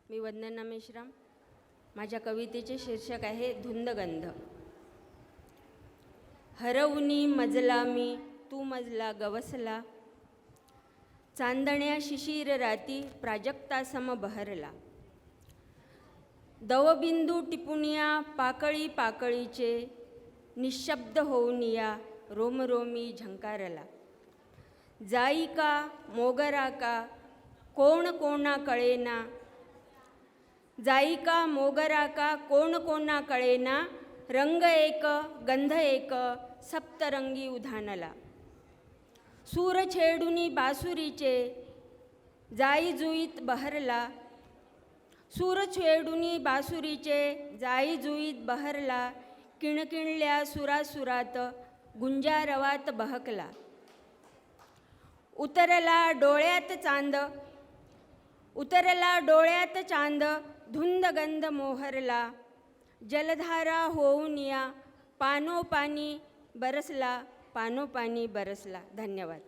मी वंदना मेश्राम. माझ्या कवितेचे शीर्षक आहे धुंदगंध. हरवुनी मजला मी तू मजला गवसला, चांदण्या शिशिर राती प्राजक्तासम बहरला. दवबिंदू टिपुनिया पाकळी पाकळीचे, निशब्द होऊनिया रोमरोमी झंकारला. जाई का मोगरा का कोण कोणा कळेना, जाई का मोगरा का कोण कोणा कळेना. रंग एक गंध एक सप्तरंगी उधाणला. सूर छेडुनी बासुरीचे जाई जुईत बहरला. सूर छेडुनी बासुरीचे जाई जुईत बहरला. किणकिणल्या सुरासुरात गुंजारवात बहकला. उतरला डोळ्यात चांद, उतरला डोळ्यात चांद, धुंदगंध मोहरला. जलधारा होऊनिया पानोपानी बरसला, पानोपानी बरसला. धन्यवाद.